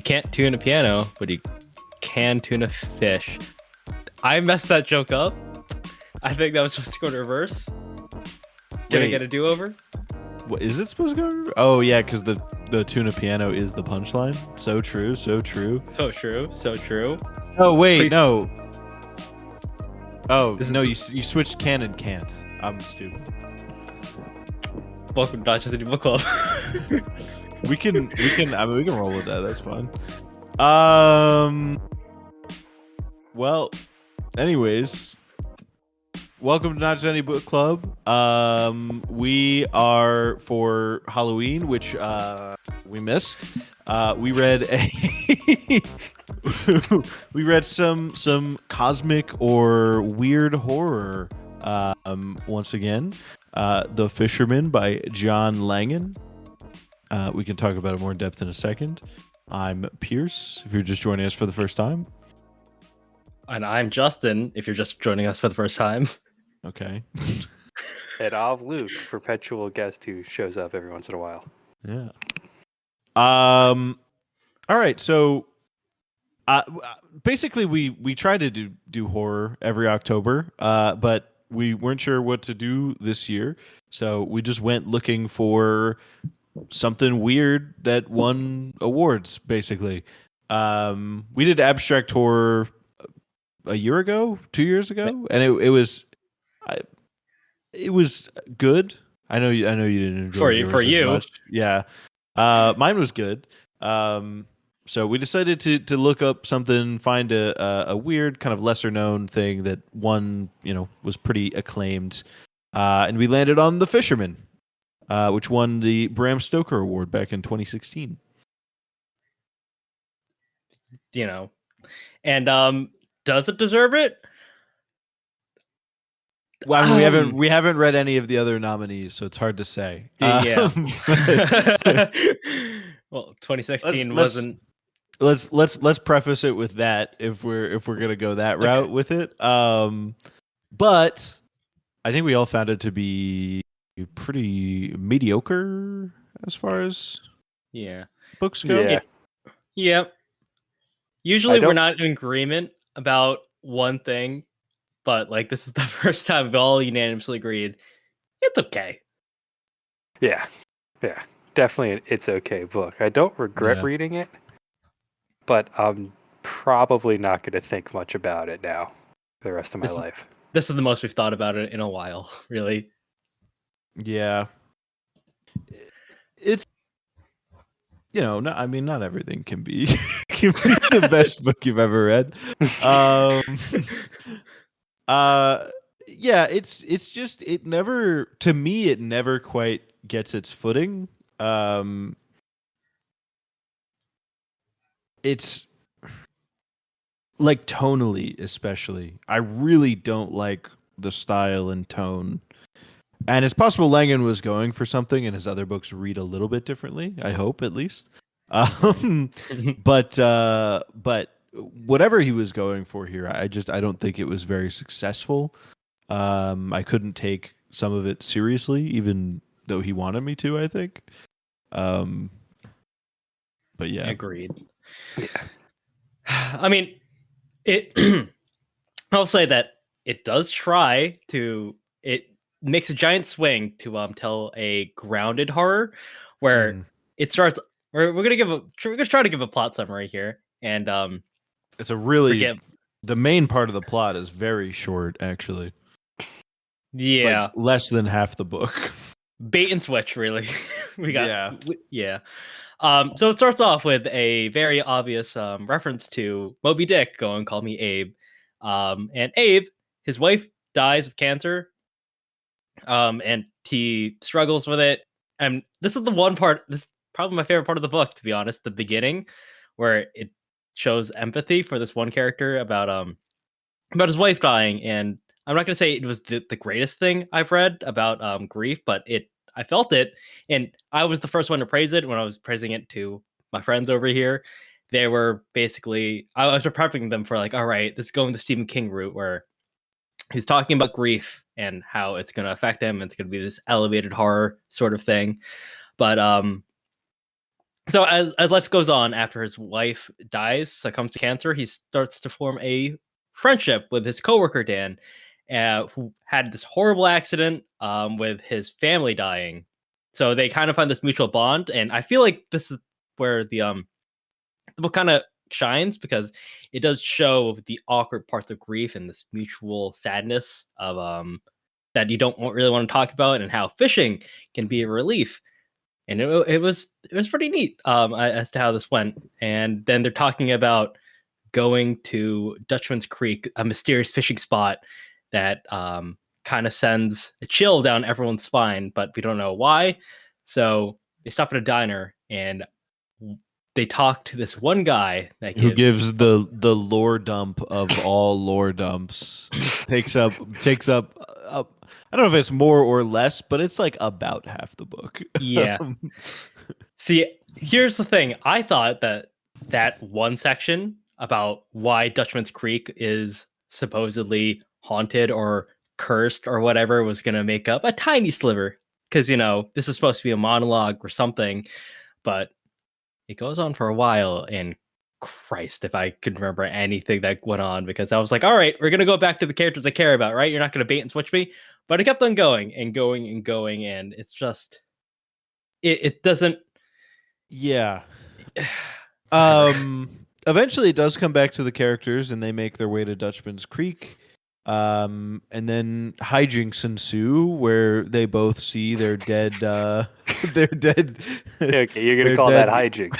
You can't tune a piano, but you can tune a fish. I messed that joke up. I think that was supposed to go in reverse. Can I get a do-over? What is it supposed to go? Oh yeah, because the tuna piano is the punchline. So true, so true. So true, so true. Oh wait, Please. no. Oh no, you switched can and can't. I'm stupid. Welcome to Not Just a Book Club. we can. I mean, we can roll with that. That's fine. Well, anyways, welcome to Not Just Any Book Club. We are for Halloween, which we missed. We read we read some cosmic or weird horror. Once again, The Fisherman by John Langan. We can talk about it more in depth in a second. I'm Pierce, if you're just joining us for the first time. And I'm Justin, if you're just joining us for the first time. Okay. And I'm Luke, perpetual guest who shows up every once in a while. Yeah. All right. So, basically, we try to do horror every October, but we weren't sure what to do this year, so we just went looking for something weird that won awards. Basically, we did abstract horror a year ago, 2 years ago, and it was good. I know you didn't enjoy yours as much. Yeah. Mine was good. So we decided to look up something, find a weird kind of lesser known thing that was pretty acclaimed, and we landed on The Fisherman, which won the Bram Stoker Award back in 2016. And does it deserve it? Well, I mean, we haven't read any of the other nominees, so it's hard to say. Yeah. Well, 2016 wasn't. Let's preface it with that if we're gonna go that route with it. But I think we all found it to be pretty mediocre as far as books go. Yeah. Usually we're not in agreement about one thing, but like this is the first time we all unanimously agreed it's okay. Yeah, definitely it's okay book. I don't regret reading it, but I'm probably not going to think much about it now for the rest of my life. This is the most we've thought about it in a while, really. Yeah. It's not everything can be the best book you've ever read. Yeah, it's just it never quite gets its footing. It's like tonally, especially. I really don't like the style and tone. And it's possible Langan was going for something and his other books read a little bit differently. I hope, at least. But whatever he was going for here, I don't think it was very successful. I couldn't take some of it seriously, even though he wanted me to, I think. But yeah. Agreed. Yeah. I mean, I'll say that it does try to... It makes a giant swing to tell a grounded horror where it starts. We're gonna try to give a plot summary here, and it's a really the main part of the plot is very short, actually. Yeah, it's like less than half the book. Bait and switch, really. We got so it starts off with a very obvious reference to Moby Dick going, "Call me Abe," and Abe, his wife dies of cancer. And he struggles with it. And this is the one part, this is probably my favorite part of the book, to be honest, the beginning, where it shows empathy for this one character about his wife dying. And I'm not going to say it was the greatest thing I've read about grief, but I felt it. And I was the first one to praise it when I was praising it to my friends over here. They were basically, I was prepping them for like, all right, this is going the Stephen King route where he's talking about grief and how it's going to affect him. It's going to be this elevated horror sort of thing. But So as life goes on, after his wife dies, succumbs to cancer, he starts to form a friendship with his coworker Dan, who had this horrible accident with his family dying. So they kind of find this mutual bond, and I feel like this is where the book kind of shines, because it does show the awkward parts of grief and this mutual sadness of that you don't really want to talk about, and how fishing can be a relief. And it was pretty neat as to how this went. And then they're talking about going to Dutchman's Creek, a mysterious fishing spot that kind of sends a chill down everyone's spine, but we don't know why. So they stop at a diner and they talk to this one guy that who gives the lore dump of all lore dumps. takes up I don't know if it's more or less, but it's like about half the book. Yeah. See, here's the thing. I thought that one section about why Dutchman's Creek is supposedly haunted or cursed or whatever was going to make up a tiny sliver, because, this is supposed to be a monologue or something, but it goes on for a while, and Christ, if I could remember anything that went on, because I was like, all right, we're going to go back to the characters I care about, right? You're not going to bait and switch me. But it kept on going and going and going, and it's just, it doesn't. Yeah. Eventually it does come back to the characters, and they make their way to Dutchman's Creek. And then hijinks ensue where they both see their dead their dead okay, you're gonna call that hijinks.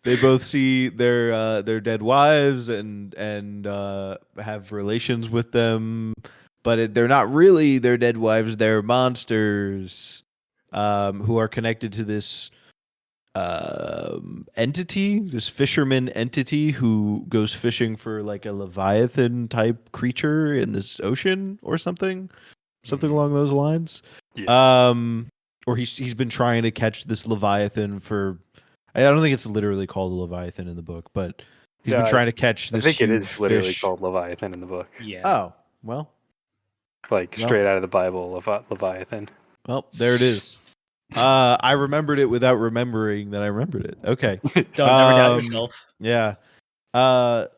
They both see their dead wives and have relations with them, but they're not really their dead wives. They're monsters who are connected to this entity, this fisherman entity who goes fishing for like a Leviathan type creature in this ocean or something along those lines. Yes. Or he's been trying to catch this Leviathan for, I don't think it's literally called a Leviathan in the book, but he's been trying to catch this. I think it is literally called Leviathan in the book. Yeah. Oh, well, straight out of the Bible, Leviathan. Well, there it is. I remembered it without remembering that I remembered it. Okay. Don't never doubt yourself. Yeah. So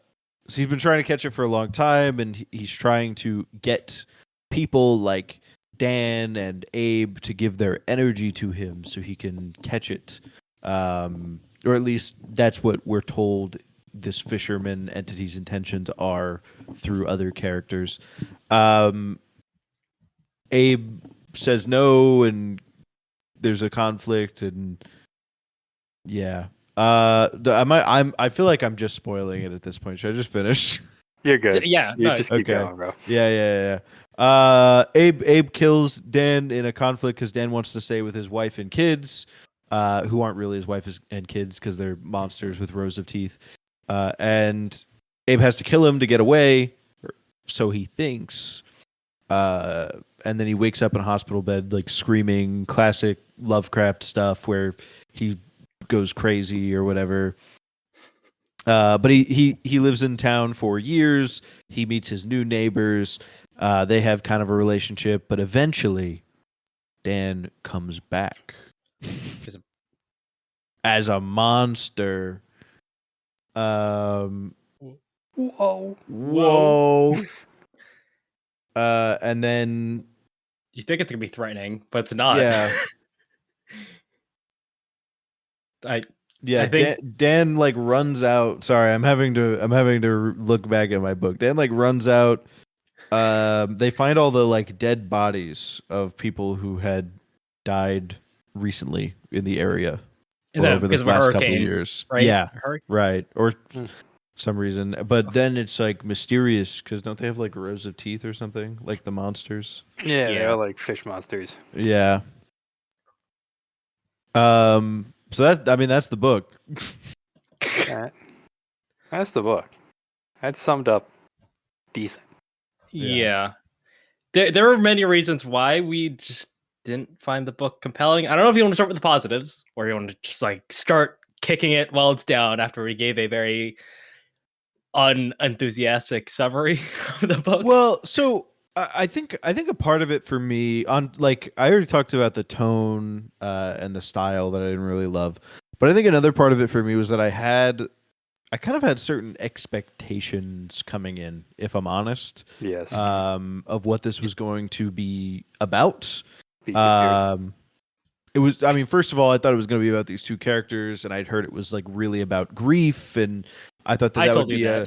he's been trying to catch it for a long time, and he's trying to get people like Dan and Abe to give their energy to him so he can catch it. Or at least that's what we're told this fisherman entity's intentions are through other characters. Abe says no, and there's a conflict, and yeah. I feel like I'm just spoiling it at this point. Should I just finish? You're good. Yeah, just keep going, bro. Yeah. Abe kills Dan in a conflict because Dan wants to stay with his wife and kids, who aren't really his wife and kids because they're monsters with rows of teeth. And Abe has to kill him to get away, so he thinks. And then he wakes up in a hospital bed, like screaming, classic Lovecraft stuff where he goes crazy or whatever. But he lives in town for years. He meets his new neighbors. They have kind of a relationship, but eventually Dan comes back as a monster. Whoa. And then you think it's gonna be threatening, but it's not. Yeah. I think Dan like runs out. Sorry, I'm having to look back at my book. Dan like runs out. They find all the like dead bodies of people who had died recently in the area over the last couple of years. Right? Yeah, right. Or some reason, but then it's like mysterious because don't they have like rows of teeth or something like the monsters? Yeah, they're like fish monsters. Yeah. So that's the book. That's the book. That summed up decent. Yeah. There were many reasons why we just didn't find the book compelling. I don't know if you want to start with the positives or you want to just like start kicking it while it's down after we gave a very unenthusiastic summary of the book. Well, so I think a part of it for me on like I already talked about the tone and the style that I didn't really love, but I think another part of it for me was that I kind of had certain expectations coming in, if I'm honest. Yes. Of what this was going to be about. It was. I mean, first of all, I thought it was going to be about these two characters, and I'd heard it was like really about grief, and I thought that would be a.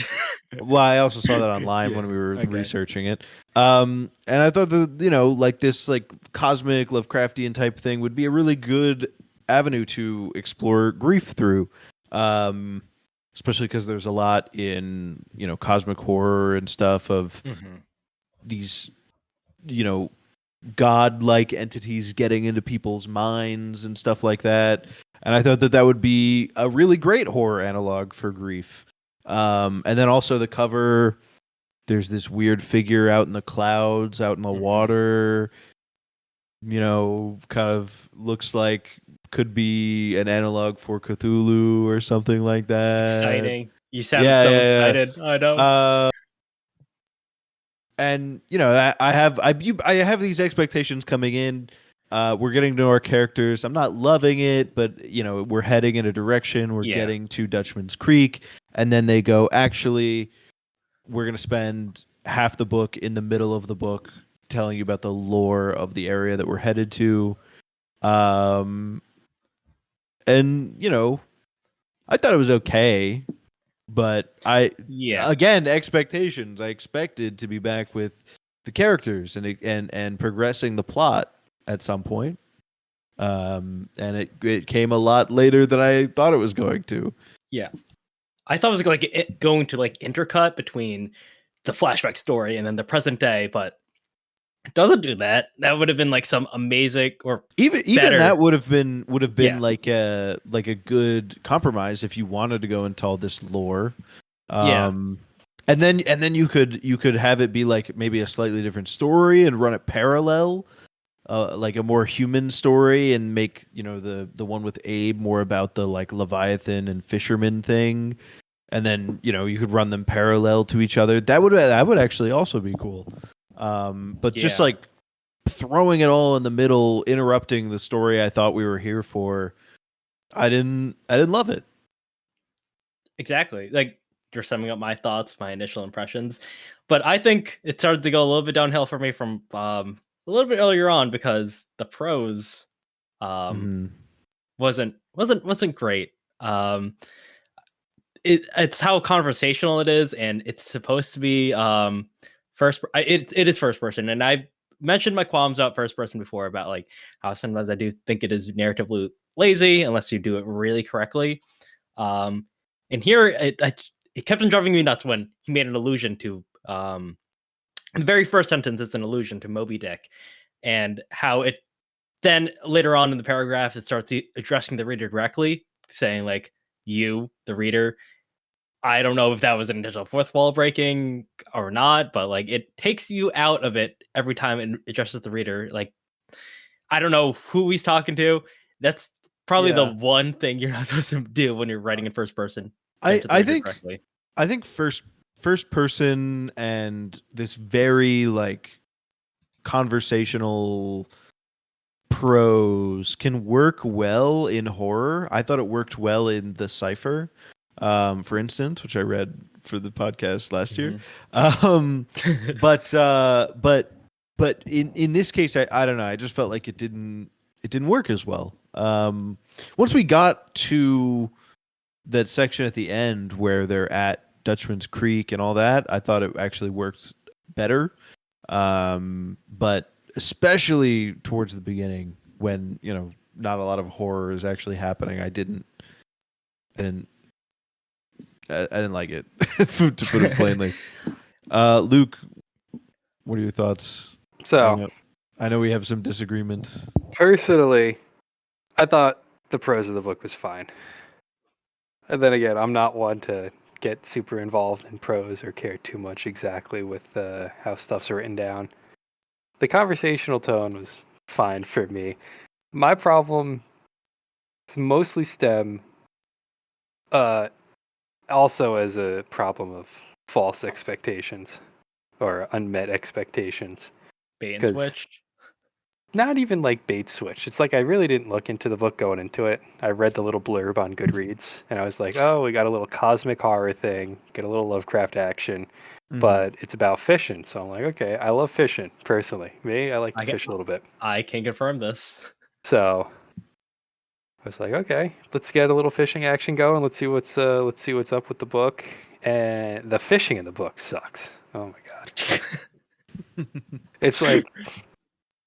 Well, I also saw that online when we were researching it. And I thought that, like this like cosmic Lovecraftian type thing would be a really good avenue to explore grief through. Especially because there's a lot in, cosmic horror and stuff of these, godlike entities getting into people's minds and stuff like that. And I thought that would be a really great horror analog for grief. And then also the cover, there's this weird figure out in the clouds, out in the water, kind of looks like could be an analog for Cthulhu or something like that. Exciting. You sounded so excited. I know. And I have these expectations coming in. We're getting to know our characters. I'm not loving it, but we're heading in a direction. We're getting to Dutchman's Creek, and then they go, actually, we're going to spend half the book in the middle of the book telling you about the lore of the area that we're headed to. And I thought it was okay, but again, expectations. I expected to be back with the characters and progressing the plot at some point. And it came a lot later than I thought it was going to. Yeah. I thought it was going to intercut between the flashback story and then the present day, but it doesn't do that. That would have been some amazing or even that would have been like a good compromise if you wanted to go and tell this lore. And then you could have it be maybe a slightly different story and run it parallel, like a more human story, and make the one with Abe more about the Leviathan and Fisherman thing, and then you could run them parallel to each other. That would actually also be cool. But just throwing it all in the middle, interrupting the story I thought we were here for, I didn't love it. Exactly. You're summing up my thoughts, my initial impressions, but I think it started to go a little bit downhill for me from a little bit earlier on, because the prose wasn't great. It's how conversational it is, and it's supposed to be it is first person, and I mentioned my qualms about first person before, about how sometimes I do think it is narratively lazy unless you do it really correctly. And here it kept on driving me nuts when he made an allusion to the very first sentence is an allusion to Moby Dick, and how it then later on in the paragraph it starts addressing the reader directly, saying you, the reader. I don't know if that was an intentional fourth wall breaking or not, but it takes you out of it every time it addresses the reader. I don't know who he's talking to. That's probably the one thing you're not supposed to do when you're writing in first person. I think first person and this very conversational prose can work well in horror. I thought it worked well in The Cipher, for instance, which I read for the podcast last year. But in this case, I don't know. I just felt like it didn't work as well. Once we got to that section at the end where they're at Dutchman's Creek and all that, I thought it actually worked better. But especially towards the beginning, when not a lot of horror is actually happening, I didn't like it, to put it plainly. Luke, what are your thoughts? So I know we have some disagreement. Personally, I thought the prose of the book was fine. And then again, I'm not one to get super involved in prose or care too much exactly with how stuff's written down. The conversational tone was fine for me. My problem is mostly stem also as a problem of false expectations. or unmet expectations. Bait and switch? Not even like bait switch. It's like I really didn't look into the book going into it. I read the little blurb on Goodreads, and I was like, oh, we got a little cosmic horror thing, get a little Lovecraft action, but it's about fishing. So I'm like, okay, I love fishing personally. Me, I like to fish a little bit. I can confirm this. So I was like, okay, let's get a little fishing action going. Let's see what's up with the book. And the fishing in the book sucks. Oh my god. It's like,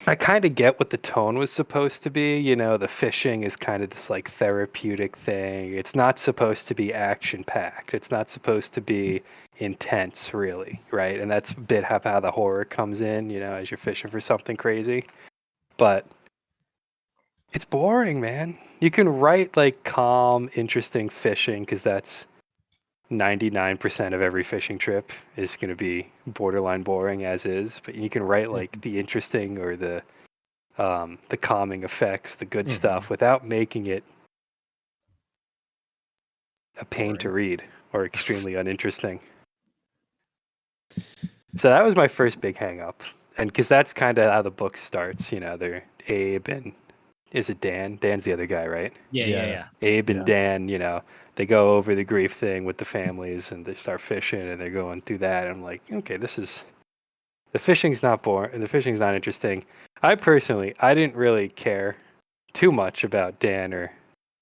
I kind of get what the tone was supposed to be. You know, the fishing is kind of this like therapeutic thing. It's not supposed to be action packed. It's not supposed to be intense, really, right? And that's a bit how the horror comes in, you know, as you're fishing for something crazy. But it's boring, man. You can write like calm, interesting fishing because that's 99% of every fishing trip is going to be borderline boring as is. But you can write like the interesting or the calming effects, the good stuff, without making it a pain to read or extremely uninteresting. So that was my first big hang up. And because that's kind of how the book starts, you know, they're Abe and is it Dan? Dan's the other guy, right? Yeah. Abe and Dan, you know, they go over the grief thing with the families and they start fishing and they're going through that. And I'm like, okay, the fishing's not boring. The fishing's not interesting. I didn't really care too much about Dan or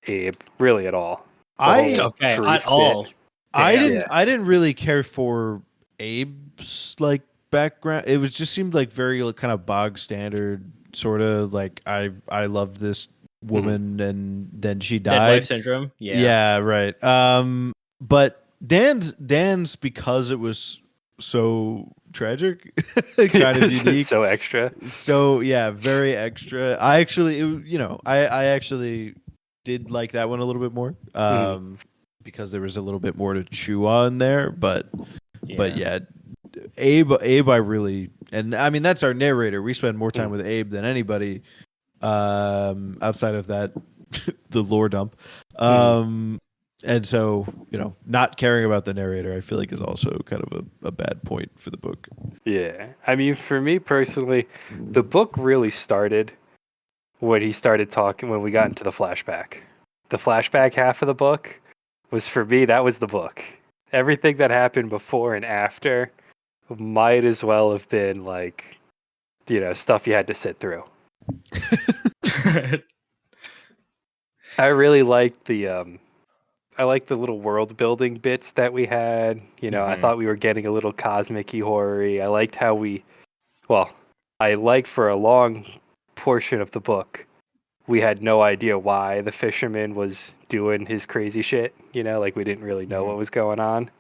Abe really at all. At all. I didn't really care for Abe's like background. It was just seemed like very like, kind of bog standard sort of like I loved this woman and then she died. Dead wife syndrome. Yeah, right. But Dan's because it was so tragic, kind of unique, so extra. So yeah, very extra. I actually, I actually did like that one a little bit more, because there was a little bit more to chew on there. But yeah, Abe, I really, and I mean that's our narrator. We spend more time with Abe than anybody, outside of that, the lore dump. And so, not caring about the narrator, I feel like is also kind of a bad point for the book. Yeah. I mean, for me personally, the book really started when he started talking, when we got into the flashback. The flashback half of the book was, for me, that was the book. Everything that happened before and after might as well have been like, stuff you had to sit through. I really liked the little world building bits that we had. I thought we were getting a little cosmic-y horror-y. I liked how for a long portion of the book, we had no idea why the fisherman was doing his crazy shit. Like we didn't really know what was going on.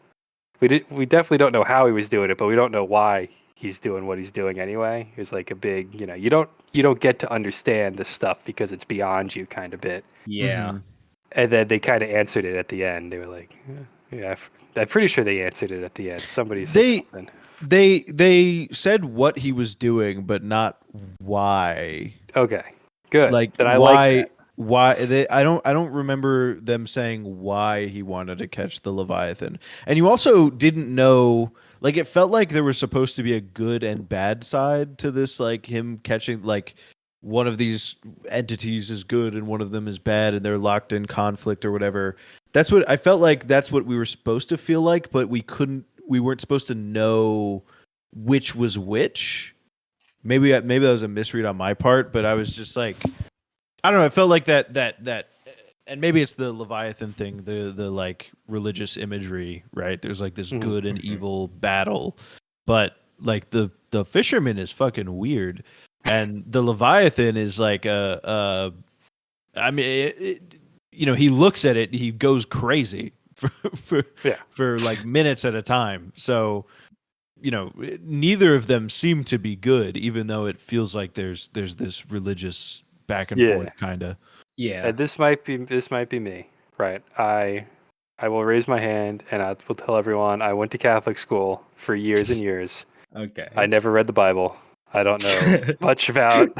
We definitely don't know how he was doing it, but we don't know why he's doing what he's doing anyway. It was like a big, you don't get to understand this stuff because it's beyond you kind of bit. Yeah. And then they kind of answered it at the end. They were like, yeah, I'm pretty sure they answered it at the end. Somebody said something. They said what he was doing, but not why. Okay, good. Like then I why? Like that. Why I don't remember them saying why he wanted to catch the Leviathan. And you also didn't know. Like it felt like there was supposed to be a good and bad side to this. Like him catching like. One of these entities is good and one of them is bad and they're locked in conflict or whatever. That's what I felt like. That's what we were supposed to feel like, but we weren't supposed to know which was which. Maybe that was a misread on my part, but I was just like, I don't know. I felt like that, and maybe it's the Leviathan thing, the like religious imagery, right? There's like this good and evil battle, but like the fisherman is fucking weird. And the Leviathan is like I mean, he looks at it, he goes crazy for like minutes at a time. So, neither of them seem to be good, even though it feels like there's this religious back and forth kind of. Yeah. And this might be me, right? I will raise my hand and I will tell everyone I went to Catholic school for years and years. Okay. I never read the Bible. I don't know much about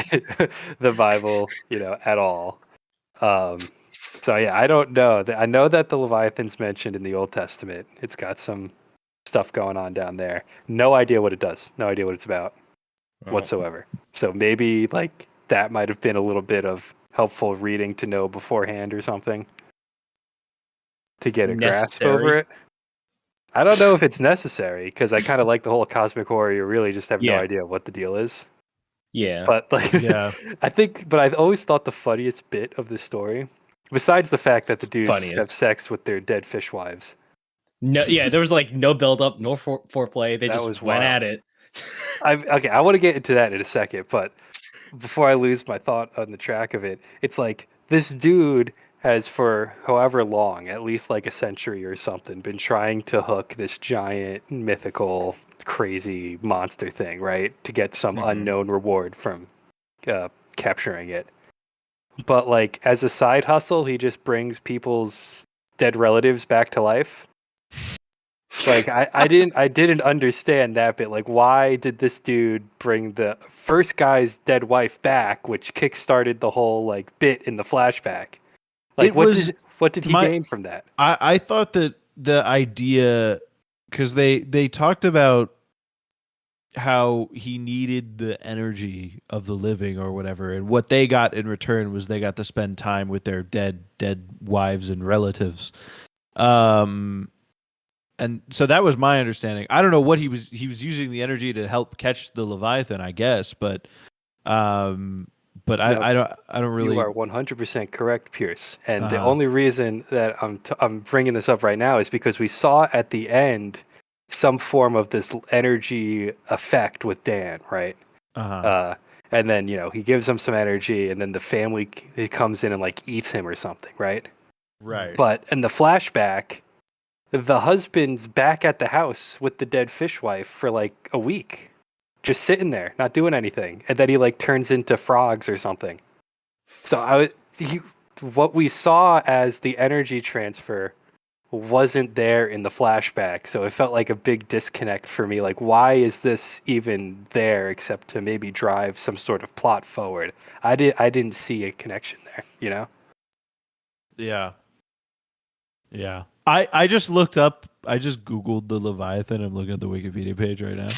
the Bible, at all. So yeah, I don't know. I know that the Leviathan's mentioned in the Old Testament. It's got some stuff going on down there. No idea what it does. No idea what it's about whatsoever. So maybe like that might have been a little bit of helpful reading to know beforehand or something to get a grasp over it. I don't know if it's necessary because I kind of like the whole cosmic horror. You really just have no idea what the deal is. Yeah. But like, but I always thought the funniest bit of the story, besides the fact that the dudes have sex with their dead fishwives. No, there was like no build up, no foreplay. They just went at it. I want to get into that in a second, but before I lose my thought on the track of it, it's like this dude has for however long, at least like a century or something, been trying to hook this giant mythical crazy monster thing, right? To get some unknown reward from capturing it. But like as a side hustle, he just brings people's dead relatives back to life. Like I didn't understand that bit. Like, why did this dude bring the first guy's dead wife back, which kickstarted the whole like bit in the flashback? Like, what did he gain from that? I thought that the idea, because they talked about how he needed the energy of the living or whatever, and what they got in return was they got to spend time with their dead wives and relatives. And so that was my understanding. I don't know what he was using the energy to help catch the Leviathan, I guess, but I don't really. You are 100% correct, Pierce. And the only reason that I'm bringing this up right now is because we saw at the end some form of this energy effect with Dan, right? And then he gives him some energy, and then the family comes in and like eats him or something, right? Right. But in the flashback, the husband's back at the house with the dead fishwife for like a week, just sitting there, not doing anything, and then he like turns into frogs or something. So what we saw as the energy transfer wasn't there in the flashback, so it felt like a big disconnect for me. Like, why is this even there except to maybe drive some sort of plot forward? I didn't see a connection there, Yeah. I just looked up. I just Googled the Leviathan. I'm looking at the Wikipedia page right now.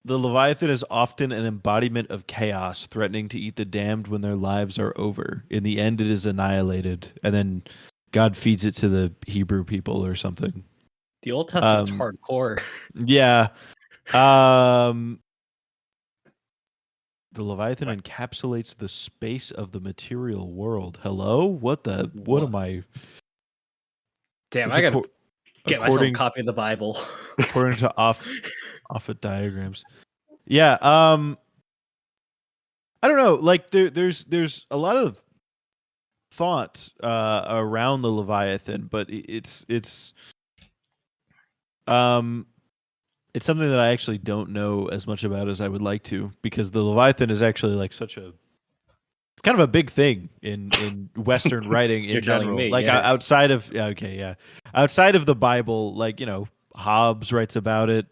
The Leviathan is often an embodiment of chaos, threatening to eat the damned when their lives are over. In the end, it is annihilated, and then God feeds it to the Hebrew people or something. The Old Testament's hardcore. Yeah. The Leviathan encapsulates the space of the material world. Hello? What am I? Damn, I gotta get myself a copy of the Bible. According to Offit diagrams. Yeah. I don't know. Like there's a lot of thought around the Leviathan, but it's something that I actually don't know as much about as I would like to, because the Leviathan is actually like it's kind of a big thing in Western writing in general. Like outside of outside of the Bible, like Hobbes writes about it.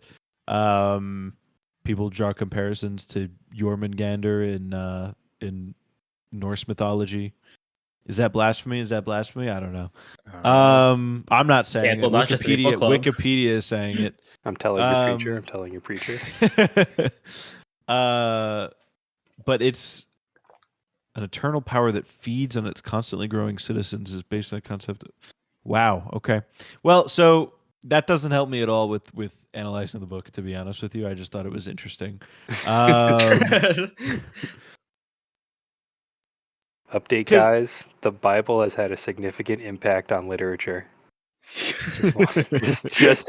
People draw comparisons to Jormungandr in Norse mythology. Is that blasphemy? I don't know. I'm not saying it. Wikipedia is saying it. I'm telling you, preacher. But it's an eternal power that feeds on its constantly growing citizens is based on the concept of... Wow. Okay. Well, so that doesn't help me at all with analyzing the book, to be honest with you. I just thought it was interesting. Update, guys. The Bible has had a significant impact on literature. Just an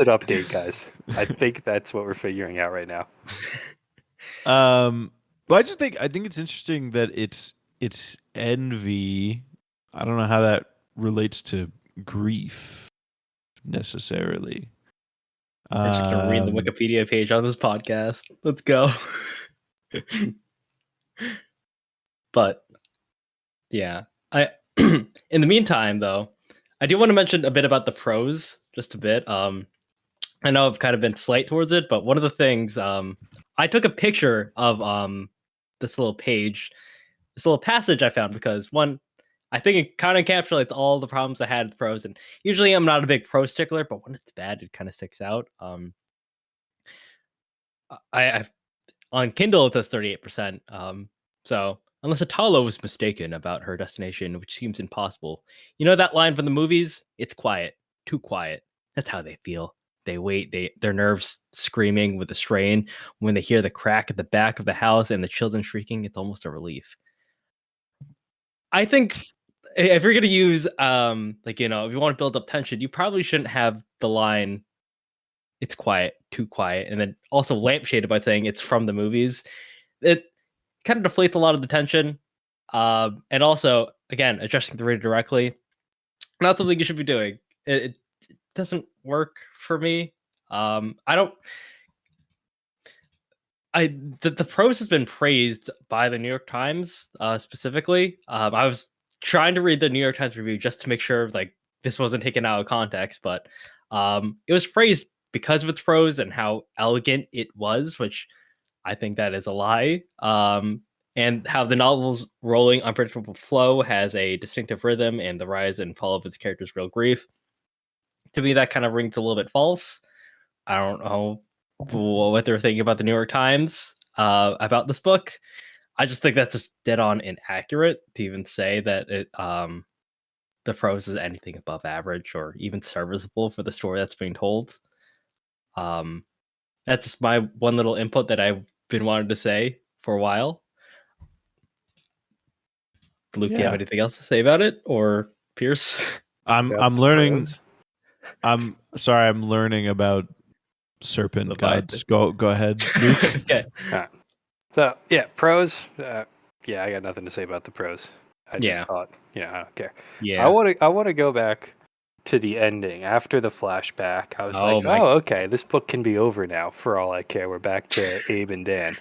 update, guys. I think that's what we're figuring out right now. Well, I think it's interesting that it's envy. I don't know how that relates to grief necessarily. I'm just gonna read the Wikipedia page on this podcast. Let's go. But yeah, in the meantime, though, I do want to mention a bit about the prose, just a bit. I know I've kind of been slight towards it, but one of the things, I took a picture of this little page, this little passage I found, because one, I think it kind of encapsulates all the problems I had with prose. And usually I'm not a big prose stickler, but when it's bad, it kind of sticks out. I've on Kindle it says 38%. So unless Atala was mistaken about her destination, which seems impossible. You know that line from the movies? It's quiet, too quiet. That's how they feel. They wait. Their nerves screaming with a strain. When they hear the crack at the back of the house and the children shrieking, it's almost a relief. I think if you're gonna use if you want to build up tension, you probably shouldn't have the line "It's quiet, too quiet," and then also lampshaded by saying it's from the movies. It kind of deflates a lot of the tension, and also again addressing the reader directly. Not something you should be doing. It doesn't work for me. The prose has been praised by the New York Times specifically. I was trying to read the New York Times review just to make sure like this wasn't taken out of context, but it was praised because of its prose and how elegant it was, which I think that is a lie. And how the novel's rolling, unpredictable flow has a distinctive rhythm and the rise and fall of its characters' real grief. To me, that kind of rings a little bit false. I don't know what they're thinking about the New York Times about this book. I just think that's just dead on inaccurate to even say that the prose is anything above average or even serviceable for the story that's being told. That's just my one little input that I've been wanting to say for a while. Luke, do you have anything else to say about it, or Pierce? I'm learning. Prose? I'm sorry. I'm learning about serpent gods. Go ahead, Luke. Okay. So yeah, prose. Yeah, I got nothing to say about the prose. I just thought, I don't care. Yeah. I want to go back to the ending after the flashback. I was okay, this book can be over now. For all I care, we're back to Abe and Dan.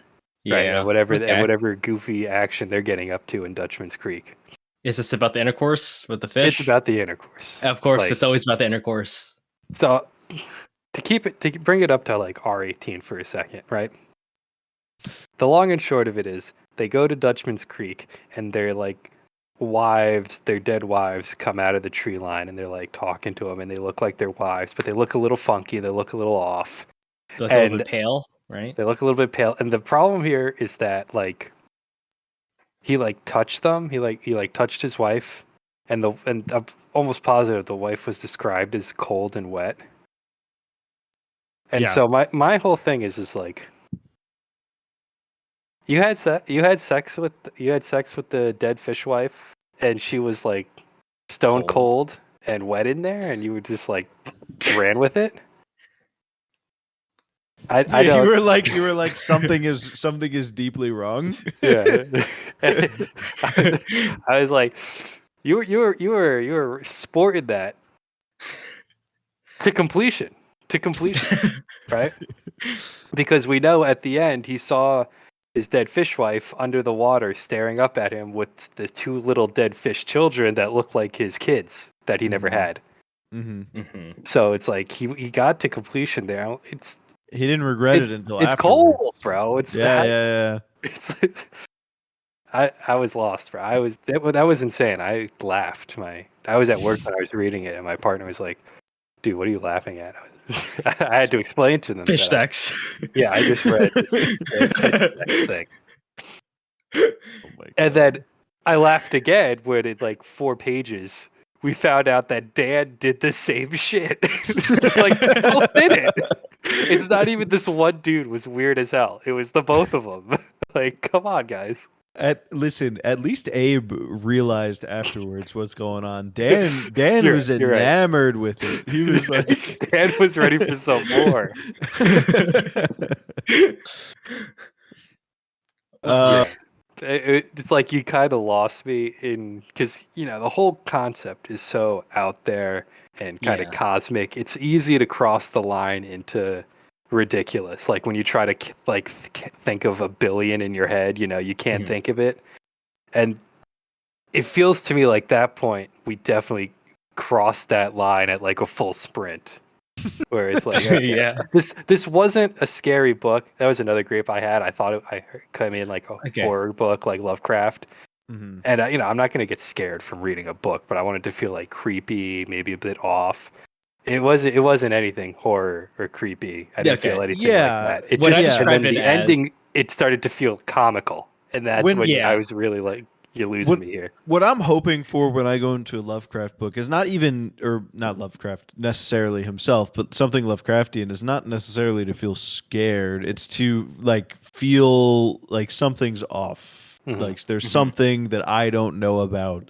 Yeah. Right. Whatever goofy action they're getting up to in Dutchman's Creek. Is this about the intercourse with the fish? It's about the intercourse. Of course, it's always about the intercourse. So to bring it up to like R18 for a second, right? The long and short of it is they go to Dutchman's Creek and they're like their dead wives come out of the tree line and they're like talking to them and they look like their wives, but they look a little funky, they look a little off. They look a little bit pale, right? They look a little bit pale. And the problem here is that like he like touched them. He touched his wife, and I'm almost positive the wife was described as cold and wet. And so my whole thing is like you had sex with the dead fish wife, and she was like stone cold and wet in there, and you were just like ran with it. You were like something is deeply wrong. Yeah. I was like, you were sporting that to completion, right? Because we know at the end he saw his dead fish wife under the water staring up at him with the two little dead fish children that look like his kids that he never had. Mm-hmm. Mm-hmm. So it's like he got to completion there. He didn't regret it until it's afterwards. Cold, bro. It's yeah. I was lost, bro. That was insane. I laughed. I was at work when I was reading it, and my partner was like, "Dude, what are you laughing at?" I had to explain to them. Fish sex. Yeah, I just read the fish sex thing. And then I laughed again when in like 4 pages we found out that Dan did the same shit. Like, both did it. It's not even this one dude was weird as hell. It was the both of them. Like, come on, guys. Listen, at least Abe realized afterwards what's going on. Dan was enamored with it. He was like, Dan was ready for some more. It's like you kind of lost me because the whole concept is so out there and kind of cosmic. It's easy to cross the line into ridiculous. Like when you try to think of a billion in your head, you can't think of it. And it feels to me like that point we definitely crossed that line at like a full sprint. Where it's like, this wasn't a scary book. That was another gripe I had. I thought I came in like a horror book, like Lovecraft. And I'm not going to get scared from reading a book, but I wanted to feel like creepy, maybe a bit off. It wasn't anything horror or creepy. I didn't feel anything like that. And then the ending, it started to feel comical, and that's when I was really like, "You're losing me here." What I'm hoping for when I go into a Lovecraft book is not Lovecraft necessarily himself, but something Lovecraftian is not necessarily to feel scared. It's to like feel like something's off. Like there's something that I don't know about,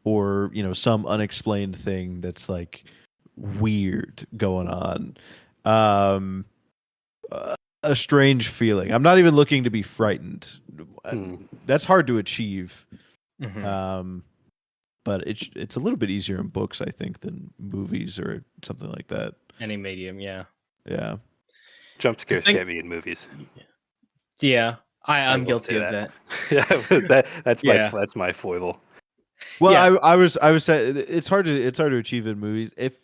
or some unexplained thing that's like weird going on. A strange feeling. I'm not even looking to be frightened. That's hard to achieve. But it's a little bit easier in books, I think, than movies or something like that. Any medium, yeah. Jump scares get me in movies. Yeah, I'm guilty of that. Yeah, that's my foible. Well, I was saying it's hard to achieve in movies. If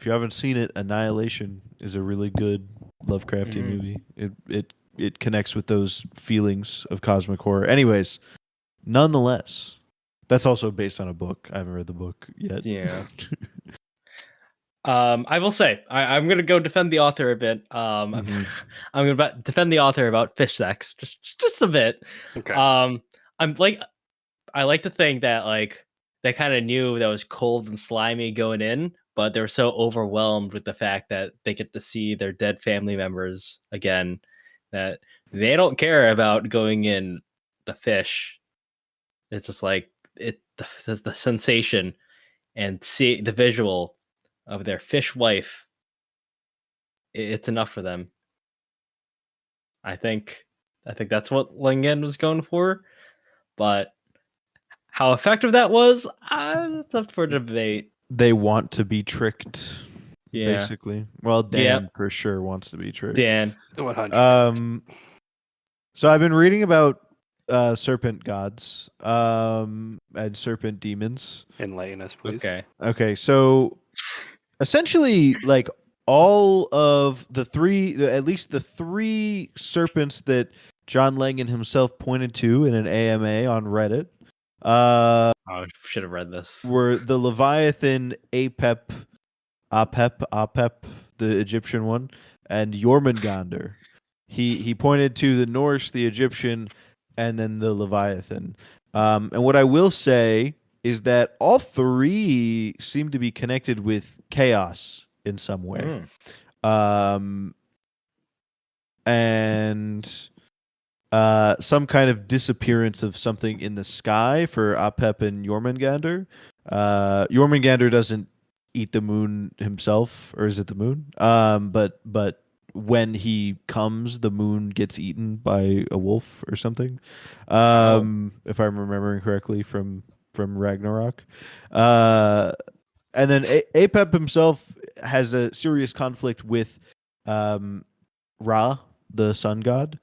you haven't seen it, Annihilation is a really good Lovecraftian movie. It connects with those feelings of cosmic horror. Anyways, nonetheless, that's also based on a book. I haven't read the book yet. Yeah. I will say I'm gonna go defend the author a bit. I'm gonna defend the author about fish sex just a bit. Okay. I like to think that like they kind of knew that was cold and slimy going in, but they were so overwhelmed with the fact that they get to see their dead family members again that they don't care about going in the fish. It's just like the sensation and see the visual of their fish wife. It's enough for them. I think that's what Langan was going for, but how effective that was, it's up for debate. They want to be tricked, basically. Well, Dan for sure wants to be tricked. Dan, 100%. So I've been reading about serpent gods and serpent demons. Enlighten us, please. Okay. So essentially, like all of at least the three serpents that John Langan himself pointed to in an AMA on Reddit. I should have read this. Were the Leviathan, Apep, the Egyptian one, and Jormungandr. He pointed to the Norse, the Egyptian, and then the Leviathan. And what I will say is that all three seem to be connected with chaos in some way. And some kind of disappearance of something in the sky for Apep and Jormungandr. Jormungandr doesn't eat the moon himself, or is it the moon? But when he comes, the moon gets eaten by a wolf or something. If I'm remembering correctly from Ragnarok. And then Apep himself has a serious conflict with Ra, the sun god.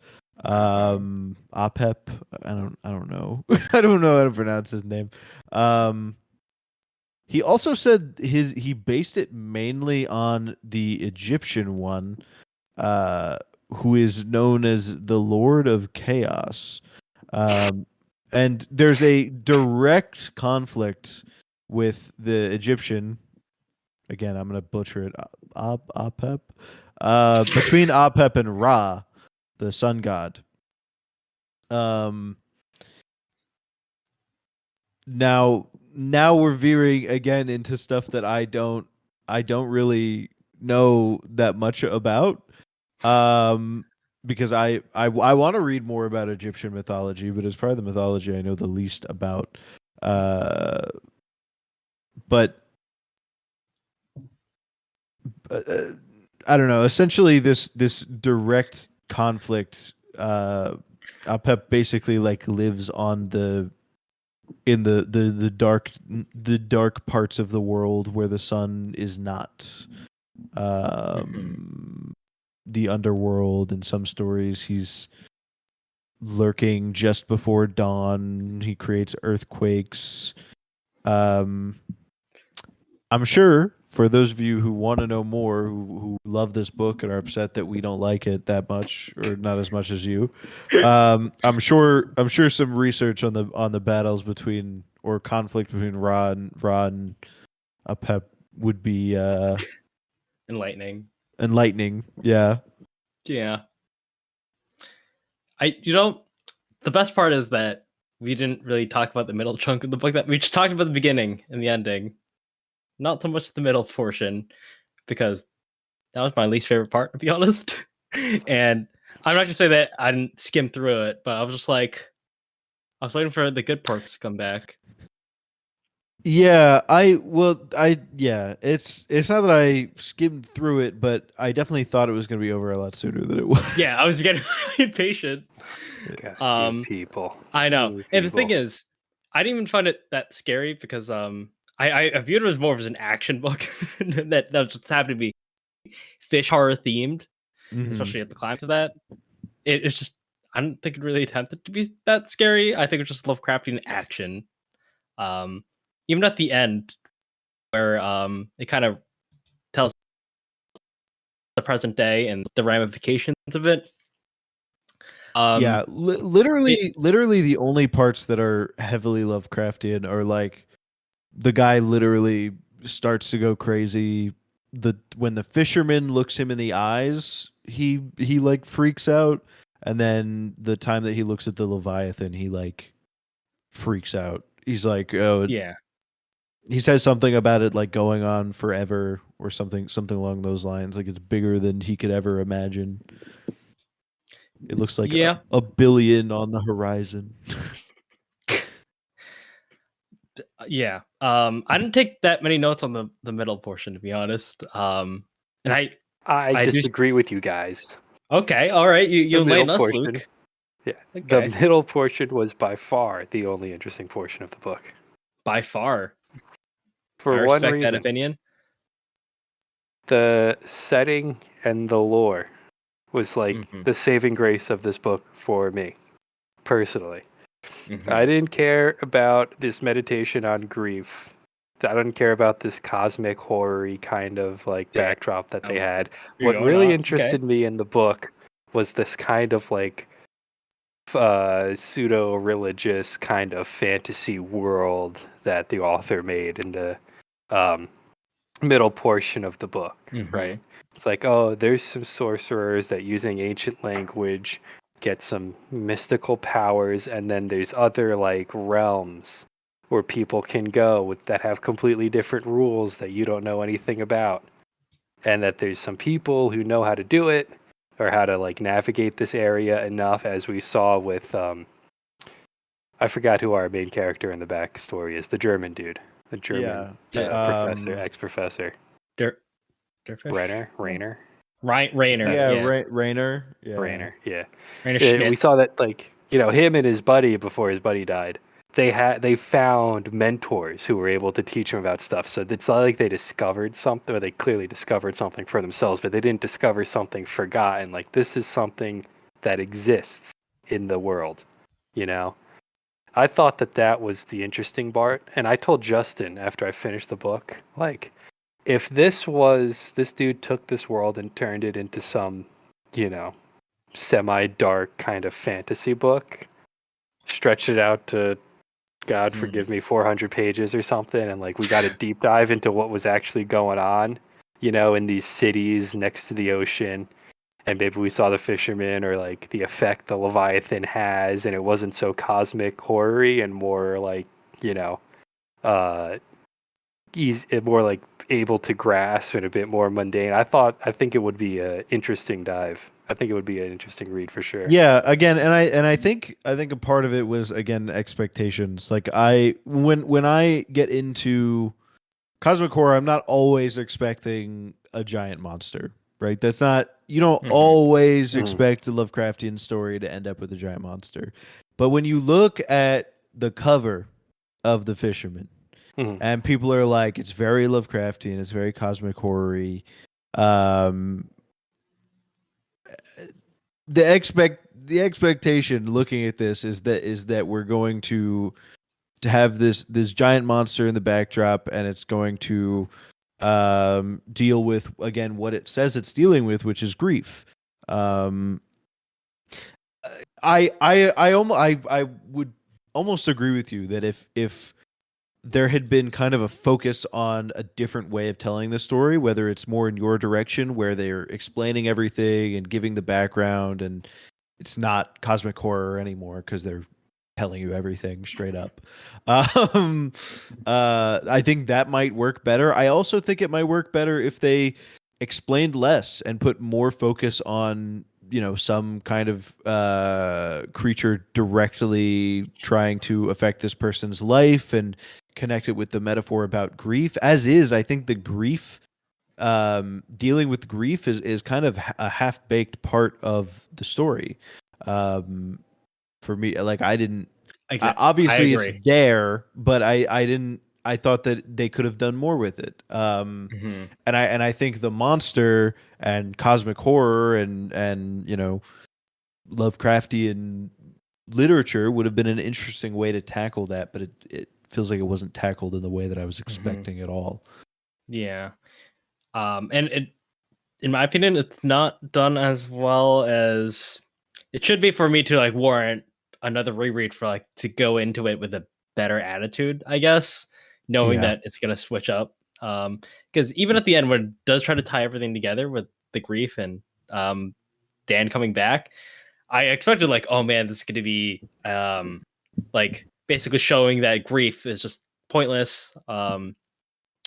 Apep, I don't know. I don't know how to pronounce his name. He also said he based it mainly on the Egyptian one, who is known as the Lord of Chaos. And there's a direct conflict with the Egyptian. Again, I'm going to butcher it. Apep. Between Apep and Ra, the sun god. Now we're veering again into stuff that I don't really know that much about. Because I want to read more about Egyptian mythology, but it's probably the mythology I know the least about. But I don't know. Essentially, this direct conflict. Apep basically like lives on the dark parts of the world where the sun is not. The underworld. In some stories, he's lurking just before dawn. He creates earthquakes. I'm sure for those of you who want to know more, who love this book and are upset that we don't like it that much or not as much as you, I'm sure some research on the battles between or conflict between Ra and Pep would be enlightening. Yeah. Yeah. The best part is that we didn't really talk about the middle chunk of the book. That we just talked about the beginning and the ending, not so much the middle portion, because that was my least favorite part, to be honest. And I'm not gonna say that I didn't skim through it, but I was waiting for the good parts to come back. Yeah, it's not that I skimmed through it, but I definitely thought it was going to be over a lot sooner than it was. Yeah, I was getting impatient. God, people. I know. And the thing is, I didn't even find it that scary because I viewed it as more of an action book that just happened to be fish horror themed, especially at the climax of that. It's just, I don't think it really attempted to be that scary. I think it's just Lovecraftian action. Even at the end, where it kind of tells the present day and the ramifications of it. Literally the only parts that are heavily Lovecraftian are like the guy literally starts to go crazy. When the fisherman looks him in the eyes, he like freaks out, and then the time that he looks at the Leviathan, he like freaks out. He's like, oh yeah. He says something about it like going on forever or something along those lines. Like it's bigger than he could ever imagine. It looks like a billion on the horizon. Yeah. I didn't take that many notes on the middle portion, to be honest. And I disagree with you guys. Okay, all right. You enlighten us, Luke. Yeah. Okay. The middle portion was by far the only interesting portion of the book. By far. For one reason. That opinion. The setting and the lore was like the saving grace of this book for me, personally. I didn't care about this meditation on grief. I didn't care about this cosmic horror-y kind of like backdrop that they had. What really interested me in the book was this kind of like pseudo-religious kind of fantasy world that the author made in the middle portion of the book, right? It's like, oh, there's some sorcerers that using ancient language get some mystical powers, and then there's other like realms where people can go that have completely different rules that you don't know anything about, and that there's some people who know how to do it or how to like navigate this area enough, as we saw with I forgot who our main character in the backstory is, the German dude, the German professor, ex-professor. Rainer. Rainer. Rainer. Yeah. Rainer we saw that, like, you know, him and his buddy, before his buddy died, they found mentors who were able to teach them about stuff. So it's not like they discovered something, or they clearly discovered something for themselves, but they didn't discover something forgotten. Like, this is something that exists in the world, you know? I thought that was the interesting part, and I told Justin after I finished the book, like, if this dude took this world and turned it into some, you know, semi-dark kind of fantasy book, stretched it out to, God forgive me, 400 pages or something, and like we got a deep dive into what was actually going on, you know, in these cities next to the ocean, and maybe we saw the Fisherman or like the effect the Leviathan has, and it wasn't so cosmic horror-y and more like, you know, more like able to grasp and a bit more mundane. I think it would be an interesting dive. I think it would be an interesting read for sure. Yeah, again, and I think a part of it was, again, expectations. Like when I get into cosmic horror, I'm not always expecting a giant monster, right? That's not, you don't always expect a Lovecraftian story to end up with a giant monster. But when you look at the cover of The Fisherman, and people are like, it's very Lovecraftian, it's very cosmic horror-y. The expectation looking at this is that we're going to have this giant monster in the backdrop, and it's going to deal with, again, what it says it's dealing with, which is grief. I would almost agree with you that if there had been kind of a focus on a different way of telling the story, whether it's more in your direction where they're explaining everything and giving the background, and it's not cosmic horror anymore because they're telling you everything straight up. I think that might work better. I also think it might work better if they explained less and put more focus on, some kind of creature directly trying to affect this person's life and connect it with the metaphor about grief. As is, I think the grief, dealing with grief is kind of a half-baked part of the story. For me, like, I didn't, obviously it's there, but I thought that they could have done more with it. And I think the monster and cosmic horror and Lovecraftian literature would have been an interesting way to tackle that, but it feels like it wasn't tackled in the way that I was expecting at all. Yeah. And in my opinion, it's not done as well as it should be for me to like warrant another reread, for like to go into it with a better attitude, I guess, knowing that it's gonna switch up. Because even at the end, when it does try to tie everything together with the grief and Dan coming back, I expected like, oh man, this is gonna be like basically showing that grief is just pointless. Not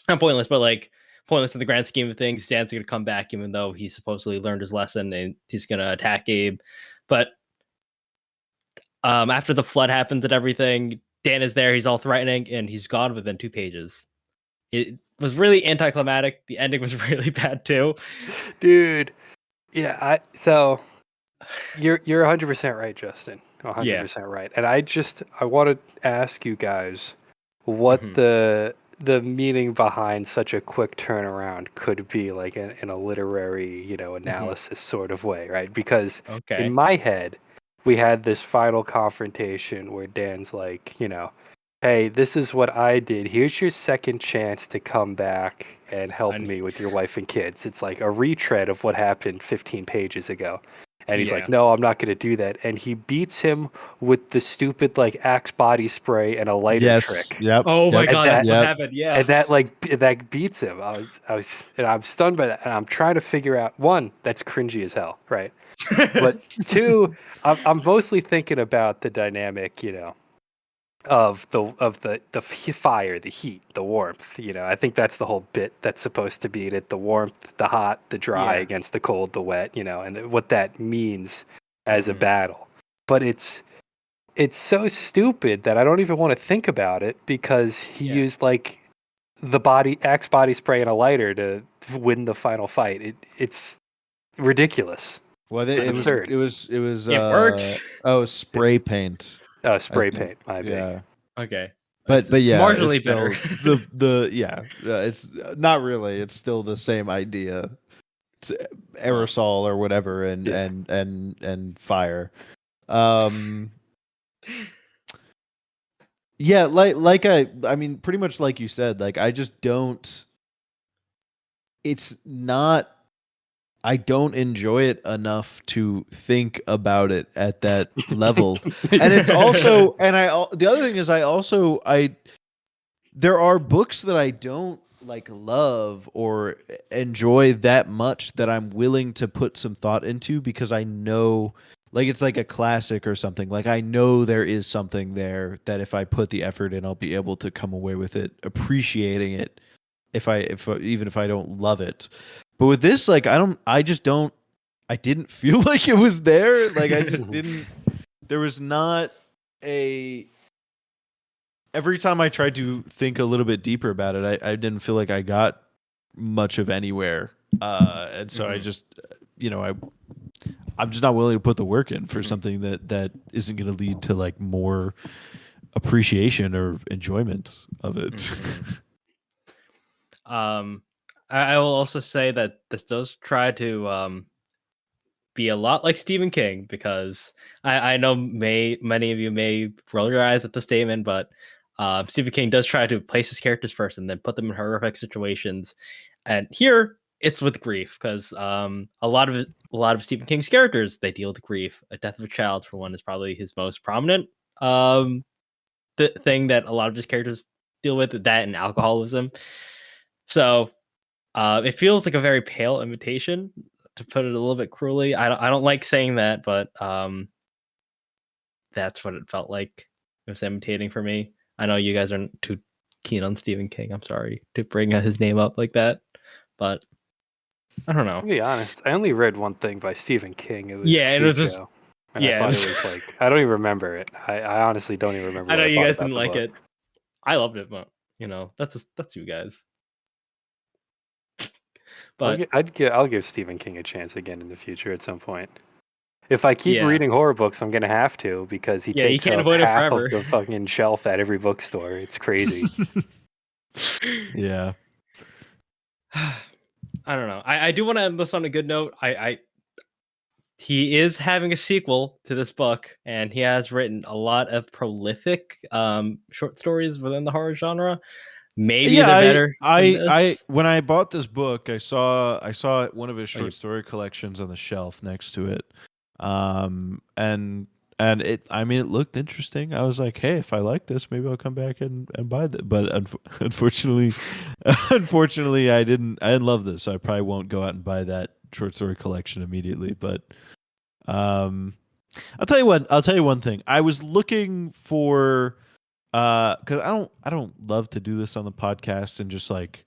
pointless, but like pointless in the grand scheme of things. Dan's gonna come back, even though he supposedly learned his lesson, and he's gonna attack Abe. But after the flood happens and everything, Dan is there. He's all threatening, and he's gone within 2 pages. It was really anticlimactic. The ending was really bad too, dude. Yeah, so you're 100% right, Justin. 100% right. And I want to ask you guys what the meaning behind such a quick turnaround could be, like in a literary, analysis sort of way, right? Because in my head, we had this final confrontation where Dan's like, hey, this is what I did. Here's your second chance to come back and help me with your wife and kids. It's like a retread of what happened 15 pages ago. And he's like, no, I'm not going to do that. And he beats him with the stupid like Axe body spray and a lighter trick. Yep. Oh my God, that's what happened. Yeah. And that beats him. And I'm stunned by that. And I'm trying to figure out, one, that's cringy as hell, right? But two, I'm mostly thinking about the dynamic, of the fire, the heat, the warmth. I think that's the whole bit that's supposed to be it. The warmth, the hot, the dry against the cold, the wet. And what that means as a battle. But it's so stupid that I don't even want to think about it, because he used like the Axe body spray and a lighter to win the final fight. It's ridiulous. Well, it's absurd. It was. It works. Spray paint. Oh, spray paint. My bad. Yeah. Okay. But yeah, marginally it's still better. it's not really. It's still the same idea. It's aerosol or whatever, and fire. Yeah, I mean, pretty much like you said. Like, I just don't. It's not. I don't enjoy it enough to think about it at that level. And it's also, the other thing is there are books that I don't like love or enjoy that much that I'm willing to put some thought into, because I know, like, it's like a classic or something. Like, I know there is something there that if I put the effort in, I'll be able to come away with it, appreciating it, even if I don't love it. But with this, like, I didn't feel like it was there. Like, I just didn't, there was not every time I tried to think a little bit deeper about it, I didn't feel like I got much of anywhere. And so I just, I'm just not willing to put the work in for something that isn't going to lead to like more appreciation or enjoyment of it. I will also say that this does try to be a lot like Stephen King, because I know many of you may roll your eyes at the statement, but Stephen King does try to place his characters first and then put them in horrific situations. And here it's with grief, because a lot of Stephen King's characters, they deal with grief. A death of a child, for one, is probably his most prominent thing that a lot of his characters deal with, that and alcoholism. So it feels like a very pale imitation, to put it a little bit cruelly. I don't like saying that, but that's what it felt like it was imitating for me. I know you guys aren't too keen on Stephen King. I'm sorry to bring his name up like that, but I don't know. To be honest, I only read one thing by Stephen King. It was and it was just and I thought it was like, I don't even remember it. I honestly don't even remember. I know what you I guys didn't like book. it. I loved it, but that's you guys. But I'll give Stephen King a chance again in the future at some point. If I keep reading horror books, I'm gonna have to, because he takes up half of the fucking shelf at every bookstore. It's crazy. Yeah. I don't know. I do want to end this on a good note. He is having a sequel to this book, and he has written a lot of prolific short stories within the horror genre. Maybe they're better. I when I bought this book, I saw one of his short story collections on the shelf next to it. And it, I mean, it looked interesting. I was like, hey, if I like this, maybe I'll come back and buy it. But unfortunately, I didn't love this. So I probably won't go out and buy that short story collection immediately. But I'll tell you one thing. I was looking for because I don't love to do this on the podcast and just like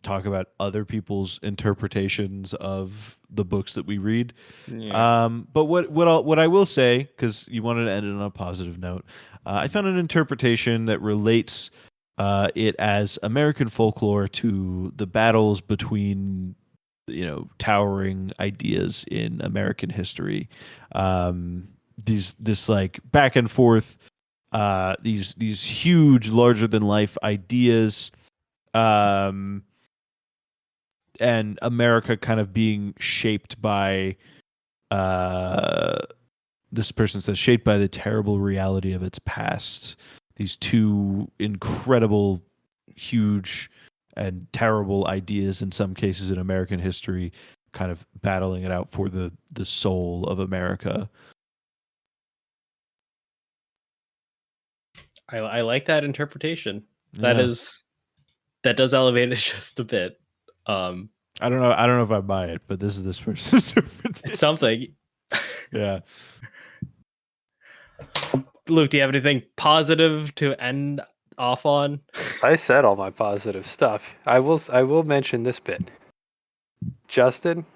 talk about other people's interpretations of the books that we read. Yeah. But what I will say, because you wanted to end it on a positive note, I found an interpretation that relates it as American folklore to the battles between towering ideas in American history. This like back and forth, these huge, larger than life ideas, and America kind of being shaped by, this person says, shaped by the terrible reality of its past. These two incredible, huge, and terrible ideas, in some cases in American history, kind of battling it out for the soul of America. I like that interpretation. That does elevate it just a bit. I don't know if I buy it, but this is this person's interpretation. It's something. Yeah. Luke, do you have anything positive to end off on? I said all my positive stuff. I will mention this bit. Justin,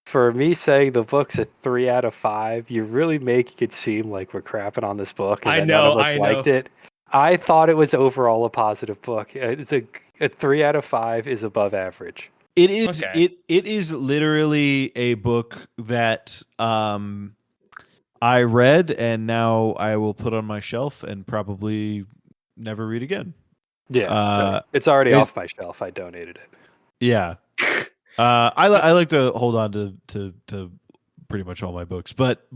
for me saying the book's a 3 out of 5, you're really making it seem like we're crapping on this book and none of us liked it. I thought it was overall a positive book. It's a 3 out of 5 is above average. It is. Okay. It is literally a book that I read and now I will put on my shelf and probably never read again. Yeah, it's already off my shelf. I donated it. Yeah. I like to hold on to pretty much all my books, but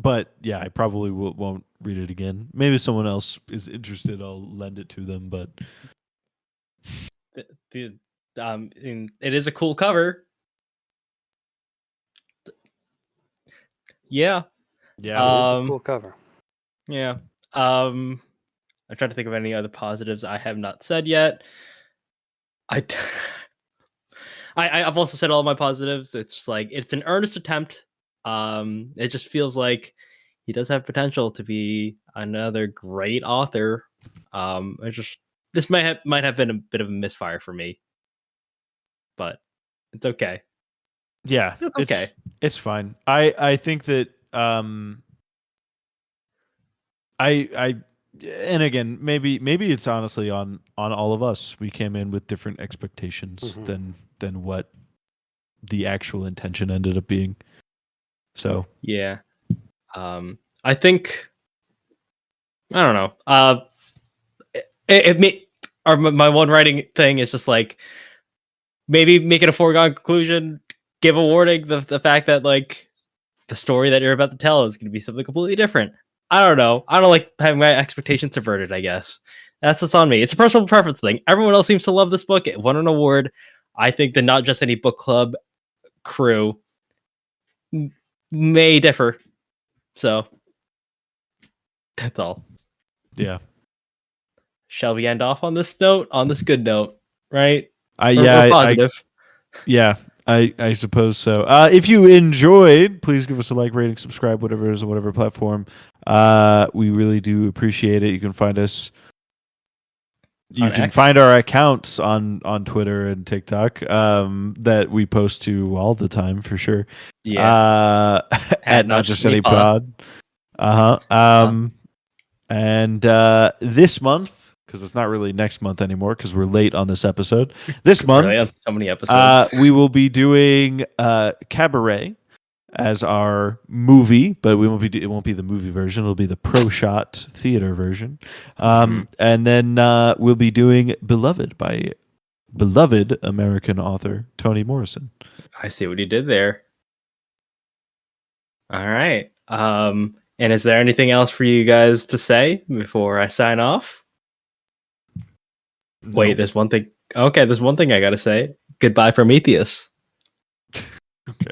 yeah, I probably won't read it again. Maybe if someone else is interested, I'll lend it to them. But it is a cool cover. Yeah, it is a cool cover. Yeah. I'm trying to think of any other positives I have not said yet. I've also said all my positives. It's like, it's an earnest attempt. It just feels like he does have potential to be another great author. This might have been a bit of a misfire for me, but it's okay. Yeah, it's okay. It's fine. I think that and again, maybe it's honestly on all of us. We came in with different expectations than what the actual intention ended up being. So yeah, I think, I don't know. My one writing thing is just like, maybe make it a foregone conclusion. Give a warning, the fact that like the story that you're about to tell is going to be something completely different. I don't know. I don't like having my expectations subverted, I guess. That's what's on me. It's a personal preference thing. Everyone else seems to love this book. It won an award. I think the Not Just Any Book Club crew may differ. So that's all. Yeah. Shall we end off on this note? On this good note, right? Or positive. I suppose so. If you enjoyed, please give us a like, rating, subscribe, whatever it is on whatever platform. We really do appreciate it. You can find us. You can find our accounts on Twitter and TikTok that we post to all the time for sure. Yeah. At Not Just Any Pod. And this month, because it's not really next month anymore, because we're late on this episode. This month, really, so many episodes. We will be doing Cabaret as our movie, but it won't be the movie version. It'll be the Pro Shot theater version. And then we'll be doing Beloved by beloved American author Toni Morrison. I see what he did there. All right. And is there anything else for you guys to say before I sign off? Nope. Wait, there's one thing. Okay, there's one thing I gotta say. Goodbye, Prometheus. Okay.